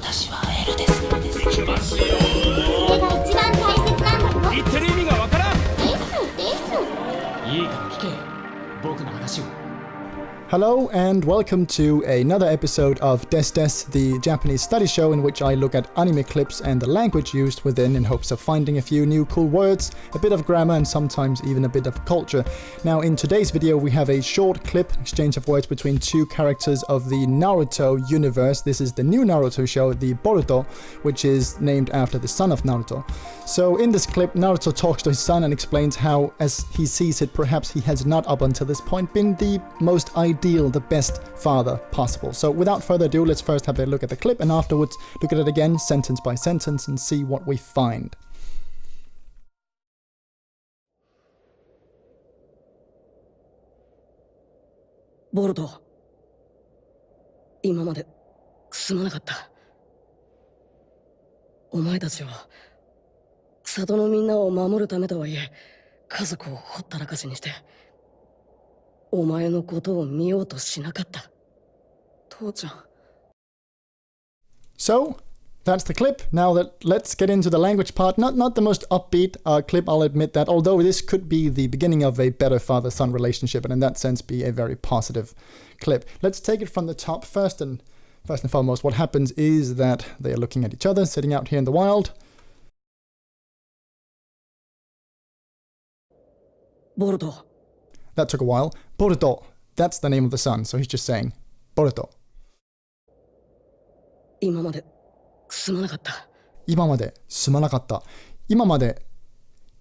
私はエルです。行きますよ。それが一番大切なんだよ。言ってる意味がわからん。いいから聞け。僕の話を。Hello and welcome to another episode of DesuDesu, the Japanese study show in which I look at anime clips and the language used within in hopes of finding a few new cool words, a bit of grammar and sometimes even a bit of culture. Now in today's video we have a short clip, exchange of words between two characters of the Naruto universe. This is the new Naruto show, the Boruto, which is named after the son of Naruto. So in this clip Naruto talks to his son and explains how, as he sees it, perhaps he has not up until this point been the most ideal, the best father possible. So without further ado, let's first have a look at the clip and afterwards look at it again sentence by sentence and see what we find. ボルト、今まですまなかった。お前たちを里のみんなを守るためとはいえ、家族をほったらかしにしてお前のことを見ようとしなかった。父ちゃん。 So that's the clip. Now let's get into the language part. Not the most upbeat clip, I'll admit that, although this could be the beginning of a better father-son relationship and in that sense be a very positive clip. Let's take it from the top. First and foremost, what happens is that they are looking at each other, sitting out here in the wild. ボルト。 That took a while. Boruto, that's the name of the son, so he's just saying Boruto. 今まですまなかった。今まですまなかった。今まで。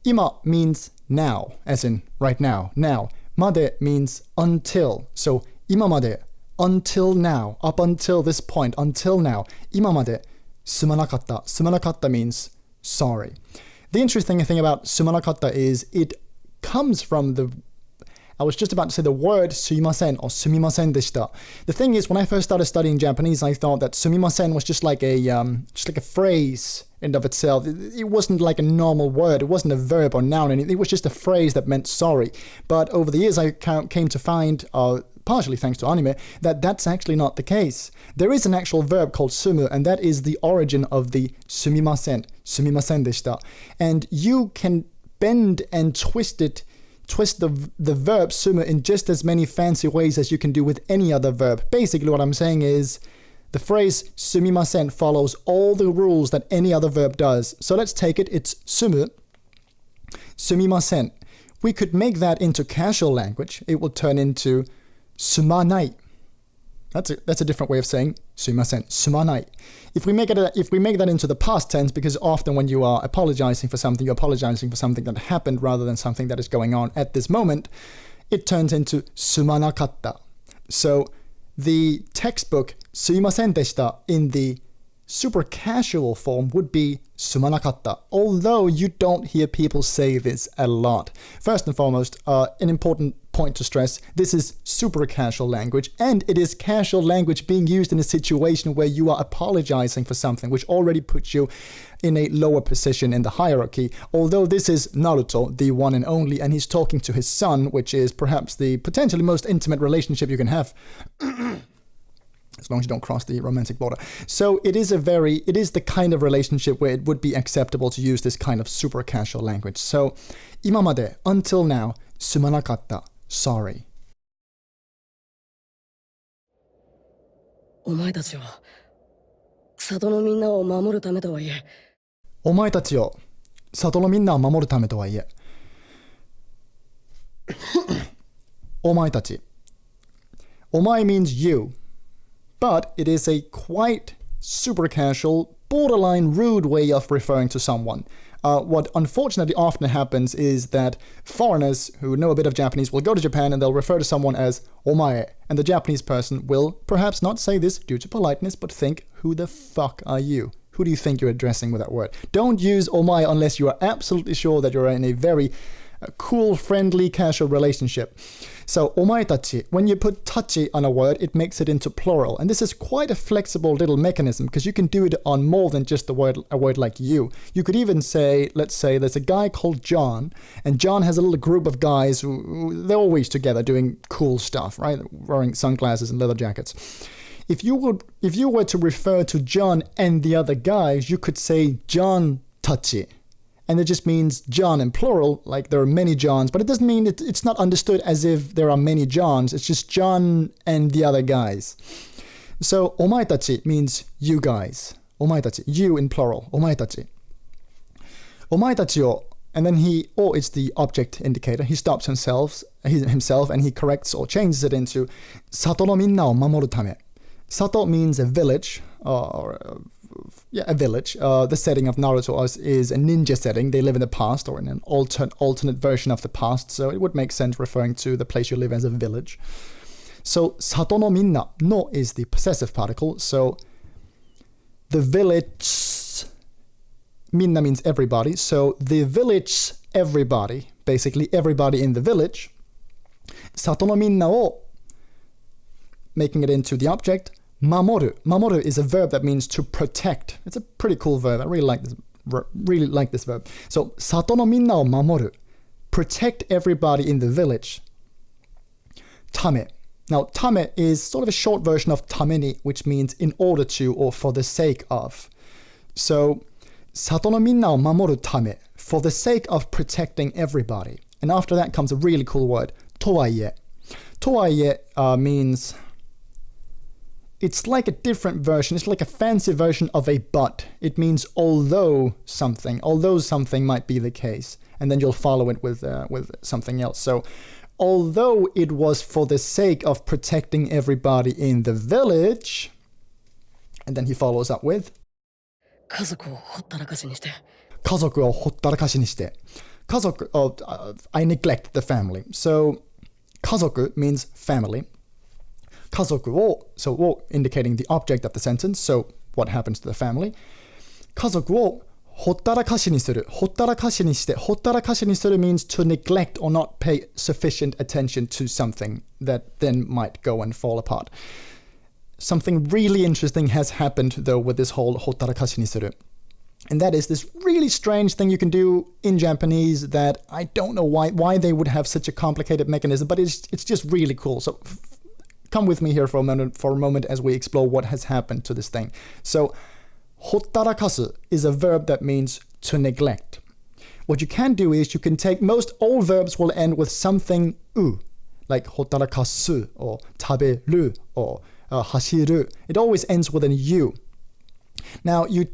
今 means now, as in right now. Now. まで means until. So 今まで until now. Up until this point. Until now. 今まですまなかった。すまなかった means sorry. The interesting thing about すまなかった is it comes from I was just about to say the word すみません or すみませんでした. The thing is, when I first started studying Japanese, I thought that すみません was just like a phrase in and of itself. It wasn't like a normal word. It wasn't a verb or noun. It was just a phrase that meant sorry. But over the years, I came to find, partially thanks to anime, that that's actually not the case. There is an actual verb called sumu, and that is the origin of the すみません でした. And you can bend and twist the verb sumu in just as many fancy ways as you can do with any other verb. Basically what I'm saying is the phrase すみません follows all the rules that any other verb does. So let's take it, it's sumu, すみません. We could make that into casual language. It will turn into すまない. That's a different way of saying すみません, すまない. If we make that into the past tense, because often when you are apologizing for something, you're apologizing for something that happened rather than something that is going on at this moment, it turns into すまなかった. So the textbook すいませんでした in the super casual form would be すまなかった, although you don't hear people say this a lot. First and foremost, an important point to stress, this is super casual language, and it is casual language being used in a situation where you are apologizing for something, which already puts you in a lower position in the hierarchy. Although this is Naruto, the one and only, and he's talking to his son, which is perhaps the potentially most intimate relationship you can have. As long as you don't cross the romantic border. So it is the kind of relationship where it would be acceptable to use this kind of super casual language. So 今まで until now すまなかった sorry. お前たちを里のみんなを守るためとはいえ。お前たちを里のみんなを守るためとはいえ。お前たち。お前 means you. But it is a quite super casual, borderline rude way of referring to someone. What unfortunately often happens is that foreigners who know a bit of Japanese will go to Japan and they'll refer to someone as omae, and the Japanese person will perhaps not say this due to politeness, but think, who the fuck are you? Who do you think you're addressing with that word? Don't use omae unless you are absolutely sure that you're in a very cool, friendly, casual relationship. So, omaetachi, when you put tachi on a word, it makes it into plural. And this is quite a flexible little mechanism because you can do it on more than just a word like you. You could even say, let's say there's a guy called John, and John has a little group of guys who they're always together doing cool stuff, right? Wearing sunglasses and leather jackets. If you were to refer to John and the other guys, you could say John tachi. And it just means John in plural, like there are many Johns, but it doesn't mean it's not understood as if there are many Johns. It's just John and the other guys. So, omaetachi means you guys. Omaetachi, you in plural. Omaetachi. Omaetachi o, and then it's the object indicator. He stops himself and he corrects or changes it into Sato no minna o mamoru tame. Sato means a village, a village. The setting of Naruto is a ninja setting. They live in the past or in an alternate version of the past. So it would make sense referring to the place you live as a village. So Sato no minna, no is the possessive particle. So the village, minna means everybody. So the village, everybody, basically everybody in the village. Sato no minna o, making it into the object. Mamoru. Mamoru is a verb that means to protect. It's a pretty cool verb. I really like this verb. So, Sato no minna o mamoru. Protect everybody in the village. Tame. Now, tame is sort of a short version of tameni, which means in order to or for the sake of. So, Sato no minna o mamoru tame. For the sake of protecting everybody. And after that comes a really cool word. Towaie. Towaie means... It's like a different version. It's like a fancy version of a but. It means although something might be the case. And then you'll follow it with something else. So, although it was for the sake of protecting everybody in the village, and then he follows up with 家族をほったらかしにして。家族をほったらかしにして。家族, I neglect the family. So, 家族 means family. 家族を, so を indicating the object of the sentence, so what happens to the family. 家族をほったらかしにする。ほったらかしにして。ほったらかしにする means to neglect or not pay sufficient attention to something that then might go and fall apart. Something really interesting has happened though with this whole ほったらかしにする. And that is this really strange thing you can do in Japanese that I don't know why they would have such a complicated mechanism, but it's just really cool. So come with me here for a moment as we explore what has happened to this thing. So, ほったらかす is a verb that means to neglect. What you can do is you can take, most all verbs will end with something u, like ほったらかす or 食べる or 走る. It always ends with an u. Now, you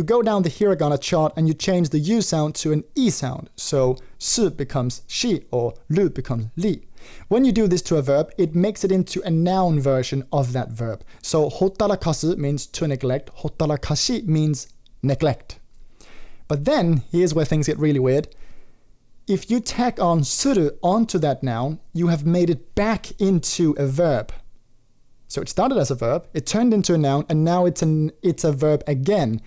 go down the hiragana chart and you change the u sound to an e sound. So, su becomes shi or ru becomes li. When you do this to a verb, it makes it into a noun version of that verb. So, ほったらかす means to neglect. ほったらかし means neglect. But then, here's where things get really weird. If you tack on suru onto that noun, you have made it back into a verb. So it started as a verb, it turned into a noun, and now it's a verb again.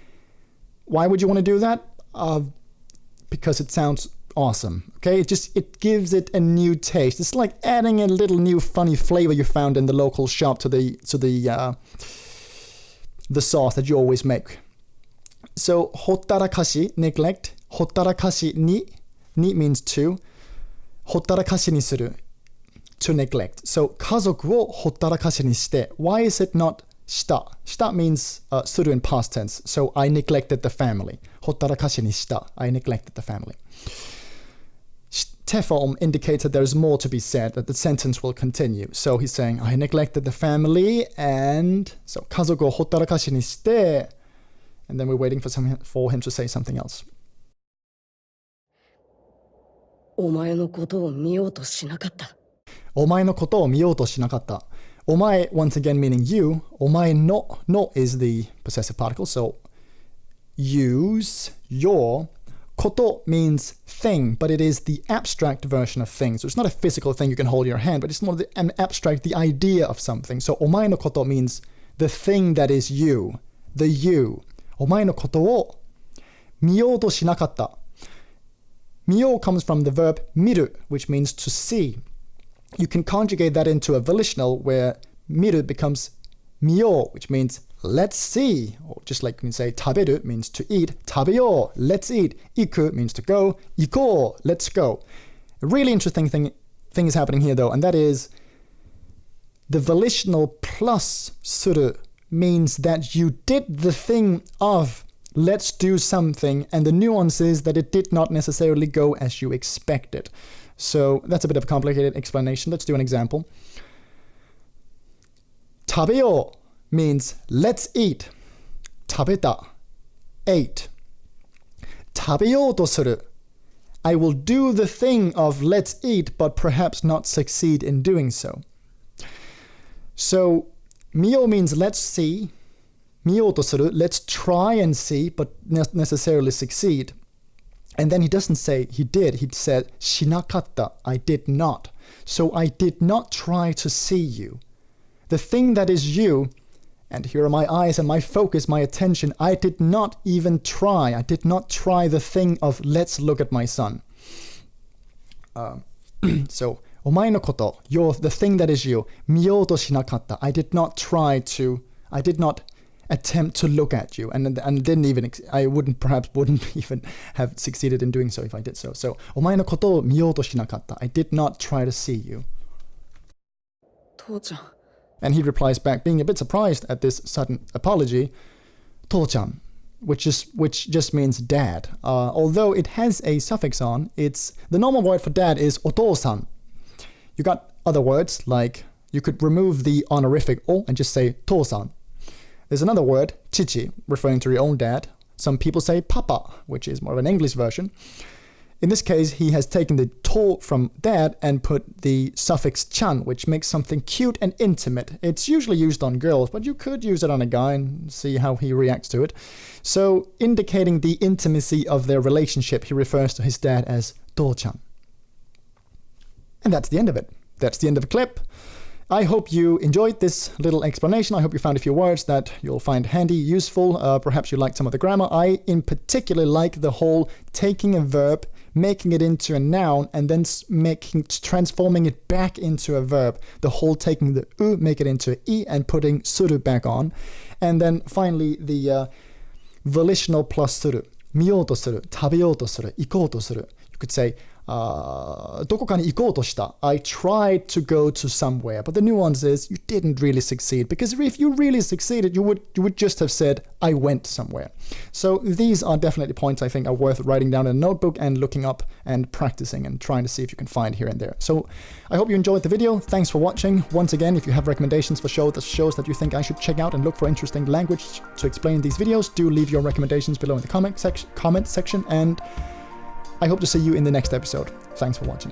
Why would you want to do that? Because it sounds awesome. Okay, it gives it a new taste. It's like adding a little new funny flavor you found in the local shop to the sauce that you always make. So ほったらかし neglect, ほったらかしに means to, ほったらかしにする to neglect. So 家族をほったらかしにして why is it not した した means する in past tense. So I neglected the family. ほったらかしにした I neglected the family. て form indicates that there's more to be said, that the sentence will continue. So he's saying, I neglected the family, and so 家族をほったらかしにして and then we're waiting for him to say something else. お前のことを見ようとしなかった。お前のことを見ようとしなかった。お前, once again meaning you. お前の is the possessive particle, so use your. こと means thing, but it is the abstract version of thing. So it's not a physical thing you can hold in your hand, but it's more an abstract, the idea of something. So お前のこと means the thing that is you, the you. お前のことを見ようとしなかった。見よう comes from the verb 見る, which means to see. You can conjugate that into a volitional where 見る becomes 見よう, which means let's see. Or just like you can say 食べる means to eat. 食べよう let's eat. 行く means to go. 行こう let's go. A really interesting thing is happening here though, and that is the volitional plus suru means that you did the thing of let's do something, and the nuance is that it did not necessarily go as you expected. So that's a bit of a complicated explanation. Let's do an example. Tabeo means let's eat. Tabeta, ate. Tabeyoto suru, I will do the thing of let's eat, but perhaps not succeed in doing so. So, mio means let's see. Mioto suru, let's try and see, but not necessarily succeed. And then he doesn't say he did, he said shinakatta, I did not. So I did not try to see you. The thing that is you, and here are my eyes and my focus, my attention, I did not even try. I did not try the thing of let's look at my son. So, omae no koto, the thing that is you, mioto shinakatta, I did not attempt to look at you, and didn't even, I wouldn't even have succeeded in doing so if I did so. So, omae no koto o mioto shinakatta, I did not try to see you. 父ちゃん And he replies back, being a bit surprised at this sudden apology, "Touchan," which just means dad. Although it has a suffix on, the normal word for dad is otosan. You got other words, like you could remove the honorific o and just say tosan. There's another word, chichi, referring to your own dad. Some people say papa, which is more of an English version. In this case, he has taken the to from dad and put the suffix chan, which makes something cute and intimate. It's usually used on girls, but you could use it on a guy and see how he reacts to it. So, indicating the intimacy of their relationship, he refers to his dad as to-chan. And that's the end of it. That's the end of the clip. I hope you enjoyed this little explanation. I hope you found a few words that you'll find handy, useful. Perhaps you liked some of the grammar. I, in particular, like the whole taking a verb, making it into a noun, and then transforming it back into a verb. The whole taking the u, make it into a i, and putting suru back on. And then finally, the volitional plus suru. Miyoto suru, tabeyoto suru, ikouto suru. You could say, どこかに行こうとした. I tried to go to somewhere, but the nuance is you didn't really succeed, because if you really succeeded, you would just have said, I went somewhere. So these are definitely points I think are worth writing down in a notebook and looking up and practicing and trying to see if you can find here and there. So I hope you enjoyed the video. Thanks for watching. Once again, if you have recommendations for shows that you think I should check out and look for interesting language to explain these videos, do leave your recommendations below in the comment section, and I hope to see you in the next episode. Thanks for watching.